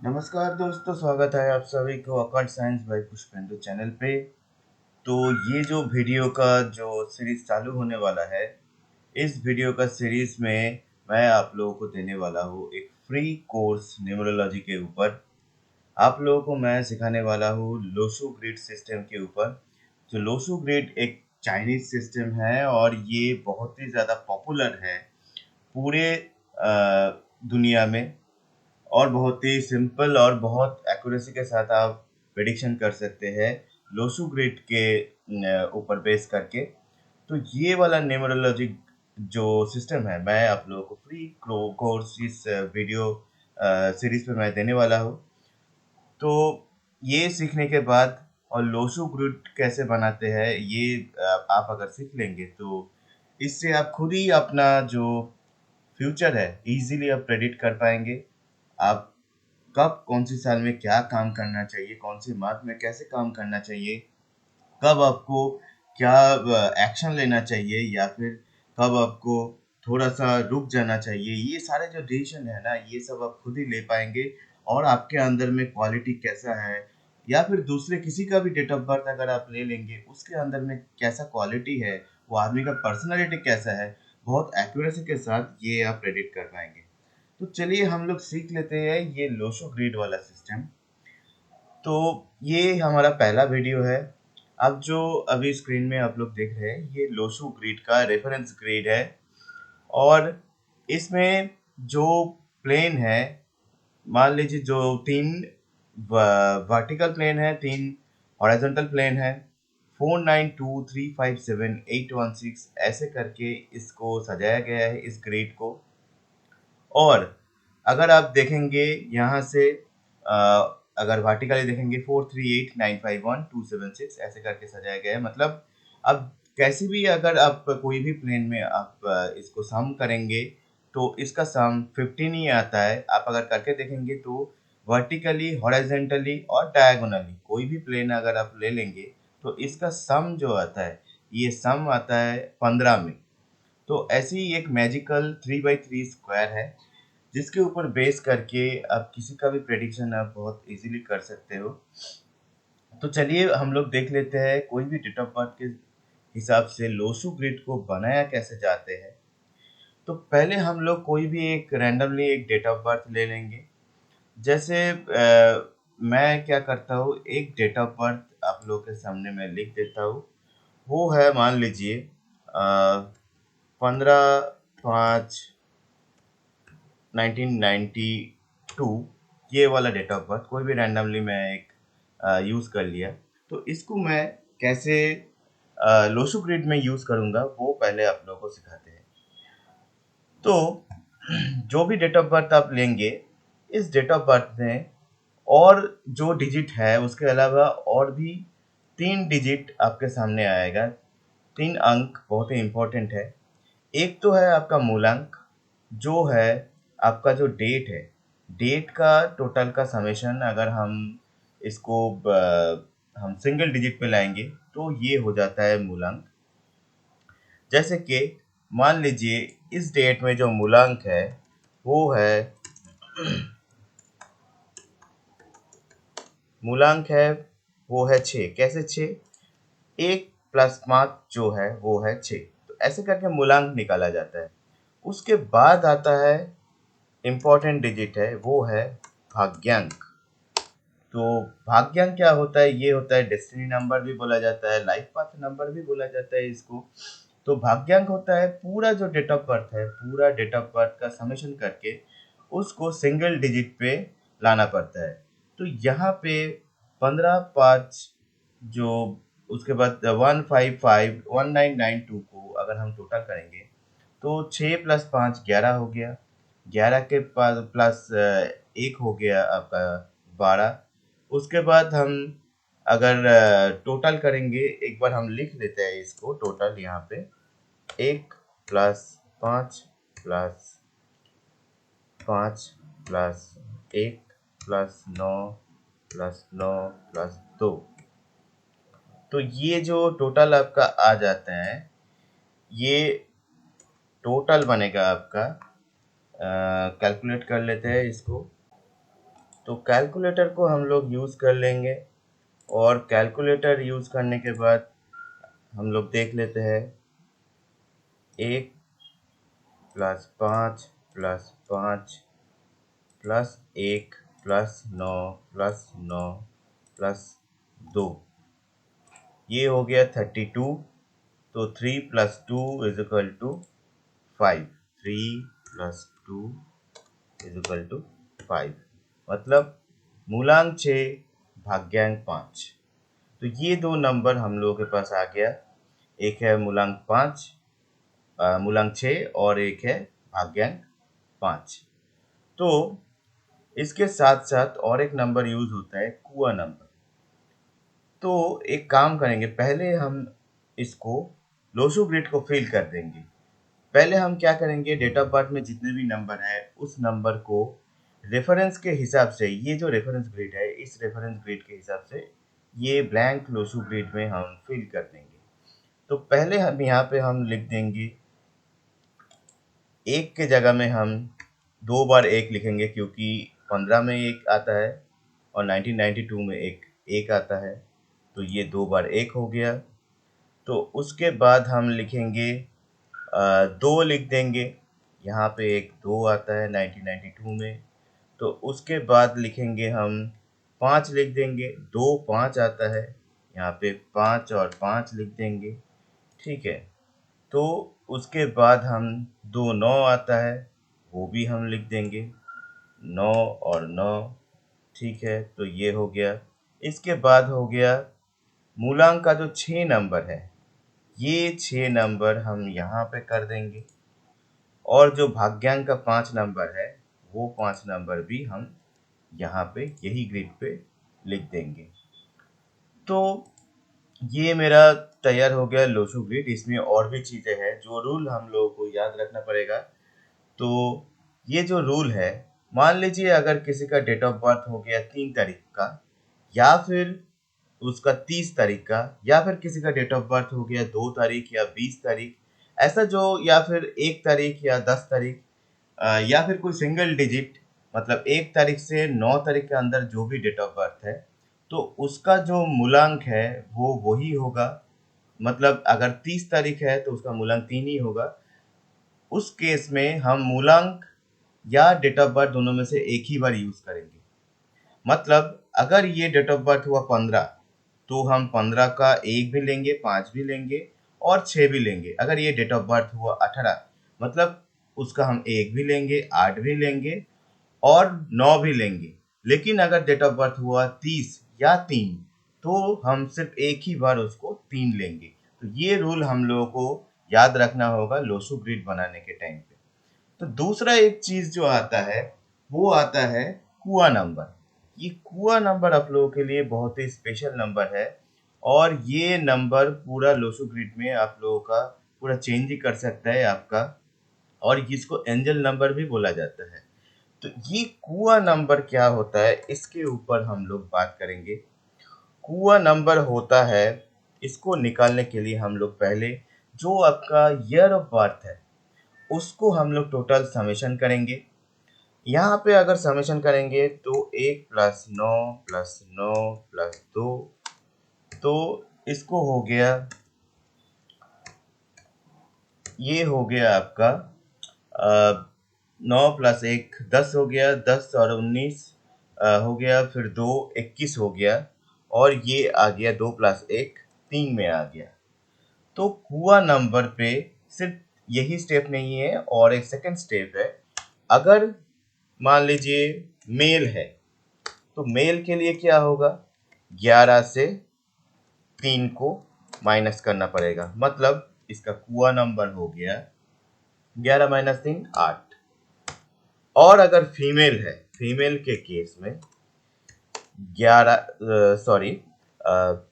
नमस्कार दोस्तों, स्वागत है आप सभी को accord science by Pushpendu channel पे। तो ये जो वीडियो का जो सीरीज चालू होने वाला है, इस वीडियो का सीरीज में मैं आप लोगों को देने वाला हूँ एक फ्री कोर्स न्यूमरोलॉजी के ऊपर। आप लोगों को मैं सिखाने वाला हूँ लोशो ग्रिड सिस्टम के ऊपर। जो लोशो ग्रिड एक चाइनीज सिस्टम है और ये बहुत ही ज़्यादा पॉपुलर है पूरे दुनिया में। और बहुत ही सिंपल और बहुत एक्यूरेसी के साथ आप प्रेडिक्शन कर सकते हैं लोसू ग्रिड के ऊपर बेस करके। तो ये वाला न्यूमरोलॉजी जो सिस्टम है, मैं आप लोगों को फ्री कोर्स इस वीडियो सीरीज पे मैं देने वाला हूँ। तो ये सीखने के बाद और लोसू ग्रिड कैसे बनाते हैं ये आप अगर सीख लेंगे तो इससे आप खुद ही अपना जो फ्यूचर है इजीली आप प्रेडिक्ट कर पाएंगे। आप कब कौन सी साल में क्या काम करना चाहिए, कौन से माह में कैसे काम करना चाहिए, कब आपको क्या एक्शन लेना चाहिए या फिर कब आपको थोड़ा सा रुक जाना चाहिए, ये सारे जो डिसीजन है ना, ये सब आप खुद ही ले पाएंगे। और आपके अंदर में क्वालिटी कैसा है या फिर दूसरे किसी का भी डेट ऑफ बर्थ अगर आप ले लेंगे, उसके अंदर में कैसा क्वालिटी है, वो आदमी का पर्सनालिटी कैसा है, बहुत एक्यूरेसी के साथ ये आप प्रेडिक्ट कर पाएंगे। तो चलिए हम लोग सीख लेते हैं ये लोशो ग्रिड वाला सिस्टम। तो ये हमारा पहला वीडियो है। अब जो अभी स्क्रीन में आप लोग देख रहे हैं, ये लोशो ग्रिड का रेफरेंस ग्रिड है। और इसमें जो प्लेन है, मान लीजिए जो तीन वर्टिकल प्लेन है, तीन हॉरिजॉन्टल प्लेन है, 492357 816 ऐसे करके इसको सजाया गया है इस ग्रिड को। और अगर आप देखेंगे यहाँ से अगर वर्टिकली देखेंगे 438951276 ऐसे करके सजाया गया है। मतलब अब कैसे भी अगर आप कोई भी प्लेन में आप इसको सम करेंगे तो इसका सम 15 ही आता है। आप अगर करके देखेंगे तो वर्टिकली, हॉरिजॉन्टली और डायगोनली कोई भी प्लेन अगर आप ले लेंगे तो इसका सम जो आता है, ये सम आता है 15 में। तो ऐसी ही एक मैजिकल 3x3 स्क्वायर है जिसके ऊपर बेस करके आप किसी का भी प्रेडिक्शन आप बहुत इजीली कर सकते हो। तो चलिए हम लोग देख लेते हैं कोई भी डेट ऑफ बर्थ के हिसाब से लोसू ग्रिड को बनाया कैसे जाते हैं। तो पहले हम लोग कोई भी एक रैंडमली एक डेट ऑफ बर्थ ले लेंगे। जैसे मैं क्या करता हूँ, एक डेट ऑफ बर्थ आप लोगों के सामने मैं लिख देता हूँ। वो है, मान लीजिए 15/5 1992, ये वाला डेट ऑफ बर्थ कोई भी रैंडमली मैं एक यूज़ कर लिया। तो इसको मैं कैसे लोसो ग्रिड में यूज़ करूँगा वो पहले आप लोगों को सिखाते हैं। तो जो भी डेट ऑफ बर्थ आप लेंगे, इस डेट ऑफ बर्थ में और जो डिजिट है उसके अलावा और भी 3 डिजिट आपके सामने आएगा। 3 अंक बहुत ही इम्पोर्टेंट है। एक तो है आपका मूलांक, जो है आपका जो डेट है, डेट का टोटल का समेशन अगर हम इसको हम सिंगल डिजिट पे लाएंगे तो ये हो जाता है मूलांक। जैसे कि मान लीजिए इस डेट में जो मूलांक है वो है मूलांक है वो है 6। कैसे 6? 1 + 5 जो है वो है 6। तो ऐसे करके मूलांक निकाला जाता है। उसके बाद आता है इम्पोर्टेंट डिजिट है, वो है भाग्यांक। तो भाग्यांक क्या होता है? ये होता है डेस्टिनी नंबर भी बोला जाता है, लाइफ पाथ नंबर भी बोला जाता है इसको। तो भाग्यांक होता है पूरा जो डेट ऑफ बर्थ है, पूरा डेट ऑफ बर्थ का समेशन करके उसको सिंगल डिजिट पे लाना पड़ता है। तो यहाँ पे 15/5 जो उसके बाद 155 1992 को अगर हम टोटल करेंगे तो 6 + 5 11 हो गया। 11 के पास प्लस 1 हो गया आपका 12। उसके बाद हम अगर टोटल करेंगे, एक बार हम लिख लेते हैं इसको टोटल यहाँ पे। 1 + 5 + 1 + 9 + 9 + 2। तो ये जो टोटल आपका आ जाता है, ये टोटल बनेगा आपका। कैलकुलेट कर लेते हैं इसको। तो कैलकुलेटर को हम लोग यूज़ कर लेंगे और कैलकुलेटर यूज़ करने के बाद हम लोग देख लेते हैं 1 plus 5 plus 5 plus 1 plus 9 plus 9 plus 2, ये हो गया 32। तो 3 plus 2 is equal to 5। 3 plus 2 is equal to 5, मतलब मूलांक 6 भाग्यांक 5। तो ये दो नंबर हम लोगों के पास आ गया, एक है मूलांक 5 मूलांक 6 और एक है भाग्यांक 5। तो इसके साथ साथ और एक नंबर यूज होता है कुआ नंबर। तो एक काम करेंगे, पहले हम इसको लोशो ग्रिड को फिल कर देंगे। पहले हम क्या करेंगे, डेट ऑफ बर्थ में जितने भी नंबर है उस नंबर को रेफरेंस के हिसाब से, ये जो रेफरेंस ग्रिड है इस रेफरेंस ग्रिड के हिसाब से ये ब्लैंक लोशो ग्रिड में हम फिल कर देंगे। तो पहले हम यहाँ पे हम लिख देंगे, एक के जगह में हम 2 बार 1 लिखेंगे क्योंकि 15 में 1 आता है और 1992 में एक आता है, तो ये 2 बार 1 हो गया। तो उसके बाद हम लिखेंगे 2 लिख देंगे, यहाँ पे एक 2 आता है 1992 में। तो उसके बाद लिखेंगे हम 5 लिख देंगे, 2 5 आता है, यहाँ पे 5 और 5 लिख देंगे, ठीक है। तो उसके बाद हम 2 9 आता है, वो भी हम लिख देंगे, 9 और 9, ठीक है। तो ये हो गया। इसके बाद हो गया मूलांक का जो 6 नंबर है, ये 6 नंबर हम यहाँ पे कर देंगे और जो भाग्यांक का 5 नंबर है वो 5 नंबर भी हम यहाँ पे यही ग्रिड पे लिख देंगे। तो ये मेरा तैयार हो गया लोशो ग्रिड। इसमें और भी चीज़ें हैं जो रूल हम लोगों को याद रखना पड़ेगा। तो ये जो रूल है, मान लीजिए अगर किसी का डेट ऑफ बर्थ हो गया 3 तारीख का, या फिर उसका 30 तारीख का, या फिर किसी का डेट ऑफ बर्थ हो गया 2 तारीख या 20 तारीख, ऐसा जो, या फिर 1 तारीख या 10 तारीख, या फिर कोई सिंगल डिजिट, मतलब 1 तारीख से 9 तारीख के अंदर जो भी डेट ऑफ बर्थ है, तो उसका जो मूलांक है वो वही होगा। मतलब अगर 30 तारीख है तो उसका मूलांक 3 ही होगा। उस केस में हम मूलांक या डेट ऑफ बर्थ दोनों में से एक ही बार यूज करेंगे। मतलब अगर ये डेट ऑफ बर्थ हुआ 15, तो हम 15 का 1 भी लेंगे, 5 भी लेंगे और 6 भी लेंगे। अगर ये डेट ऑफ बर्थ हुआ 18, मतलब उसका हम 1 भी लेंगे, 8 भी लेंगे और 9 भी लेंगे। लेकिन अगर डेट ऑफ बर्थ हुआ 30 या 3, तो हम सिर्फ एक ही बार उसको 3 लेंगे। तो ये रूल हम लोगों को याद रखना होगा लोशो ग्रिड बनाने के टाइम पे। तो दूसरा एक चीज जो आता है वो आता है कुआ नंबर। ये कुआ नंबर आप लोगों के लिए बहुत ही स्पेशल नंबर है और ये नंबर पूरा लोशो ग्रिड में आप लोगों का पूरा चेंज ही कर सकता है आपका, और इसको एंजल नंबर भी बोला जाता है। तो ये कुआ नंबर क्या होता है, इसके ऊपर हम लोग बात करेंगे। कुआ नंबर होता है, इसको निकालने के लिए हम लोग पहले जो आपका ईयर ऑफ बर्थ है उसको हम लोग टोटल समेशन करेंगे। यहाँ पे अगर समेशन करेंगे तो 1 प्लस 9 प्लस 9 प्लस 2, तो इसको हो गया, ये हो गया आपका 9 प्लस 1 10 हो गया, 10 और 19 हो गया, फिर 2 21 हो गया, और ये आ गया 2 प्लस 1 3 में आ गया। तो कुआ नंबर पे सिर्फ यही स्टेप नहीं है और एक सेकंड स्टेप है। अगर मान लीजिए मेल है तो मेल के लिए क्या होगा, 11 से 3 को माइनस करना पड़ेगा, मतलब इसका कुआ नंबर हो गया 11 माइनस 3 8। और अगर फीमेल है, फीमेल के केस में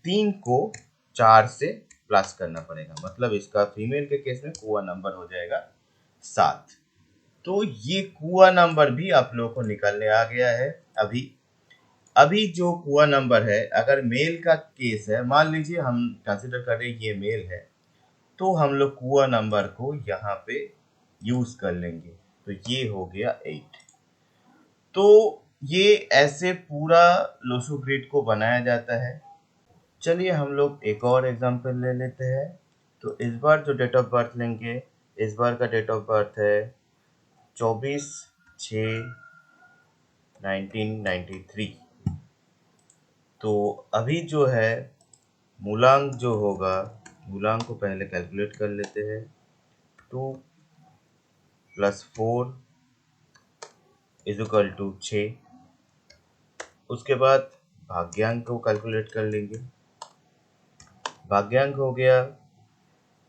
3 को 4 से प्लस करना पड़ेगा, मतलब इसका फीमेल के केस में कुआ नंबर हो जाएगा 7। तो ये कुआ नंबर भी आप लोगों को निकलने आ गया है। अभी अभी जो कुआ नंबर है, अगर मेल का केस है, मान लीजिए हम कंसिडर कर रहे हैं ये मेल है, तो हम लोग कुआ नंबर को यहाँ पे यूज कर लेंगे। तो ये हो गया 8। तो ये ऐसे पूरा लोशो ग्रिड को बनाया जाता है। चलिए हम लोग एक और एग्जांपल ले लेते हैं। तो इस बार जो डेट ऑफ बर्थ लेंगे, इस बार का डेट ऑफ बर्थ है 24/6/1993। तो अभी जो है मूलांक जो होगा, मूलांक को पहले कैलकुलेट कर लेते हैं। 2 + 4 = 6। उसके बाद भाग्यांक को कैलकुलेट कर लेंगे। भाग्यांक हो गया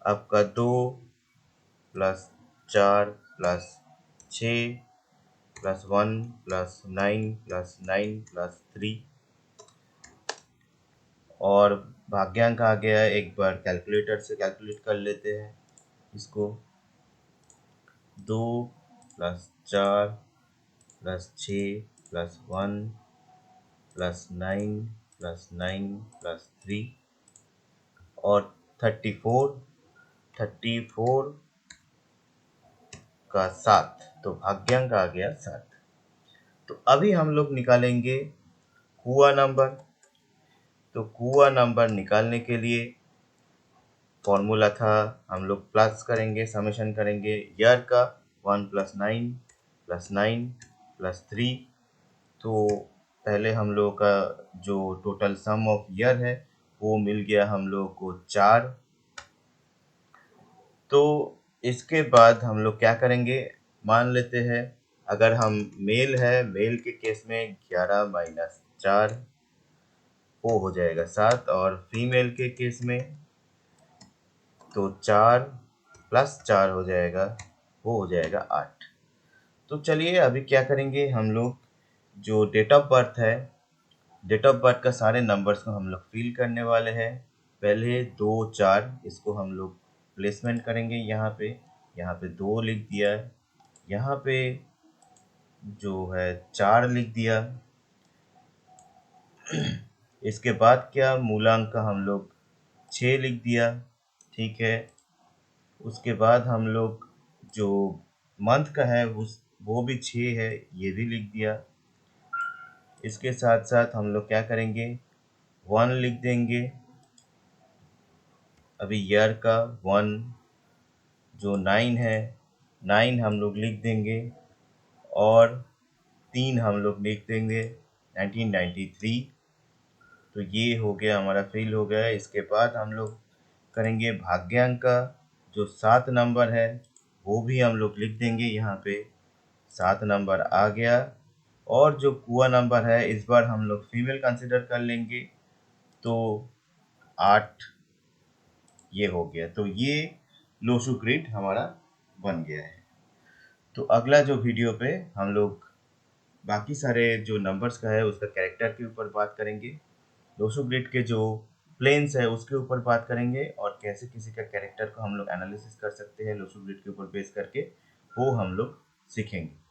आपका 2 + 4 + 6 + 1 + 9 + 9 + 3। और भाग्यांक आ गया, एक बार कैलकुलेटर से कैलकुलेट कर लेते हैं इसको। 2 + 4 + 6 + 1 + 9 + 9 + 3 और 34 का 7। तो भाग्यांक आ गया 7। तो अभी हम लोग निकालेंगे कुआ नंबर। तो कुआ नंबर निकालने के लिए फॉर्मूला था, हम लोग प्लस करेंगे, समेशन करेंगे ईयर का 1 + 9 + 9 + 3। तो पहले हम लोग का जो टोटल सम ऑफ ईयर है वो मिल गया हम लोग को 4। तो इसके बाद हम लोग क्या करेंगे, मान लेते हैं अगर हम मेल है, मेल के केस में 11 - 4 वो हो जाएगा 7, और फीमेल के केस में तो 4 + 4 हो जाएगा, वो हो जाएगा 8। तो चलिए अभी क्या करेंगे, हम लोग जो डेट ऑफ बर्थ है, डेट ऑफ बर्थ का सारे नंबर्स को हम लोग फिल करने वाले हैं। पहले 2 4 इसको हम लोग प्लेसमेंट करेंगे यहाँ पे 2 लिख दिया है, यहाँ पे जो है 4 लिख दिया। इसके बाद क्या, मूलांक का हम लोग 6 लिख दिया, ठीक है। उसके बाद हम लोग जो मंथ का है वो भी 6 है, ये भी लिख दिया। इसके साथ साथ हम लोग क्या करेंगे, 1 लिख देंगे। अभी ईयर का 1, जो 9 है 9 हम लोग लिख देंगे, और 3 हम लोग लिख देंगे 1993। तो ये हो गया, हमारा फिल हो गया। इसके बाद हम लोग करेंगे भाग्यांक का, जो 7 नंबर है वो भी हम लोग लिख देंगे, यहाँ पे 7 नंबर आ गया। और जो कुआ नंबर है इस बार हम लोग फीमेल कंसिडर कर लेंगे, तो 8 ये हो गया। तो ये लोशो ग्रिड हमारा बन गया है। तो अगला जो वीडियो पे हम लोग बाकी सारे जो नंबर्स का है उसका कैरेक्टर के ऊपर बात करेंगे, लोशो ग्रिड के जो प्लेन्स है उसके ऊपर बात करेंगे, और कैसे किसी का कैरेक्टर को हम लोग एनालिसिस कर सकते हैं लोशो ग्रिड के ऊपर बेस करके, वो हम लोग सीखेंगे।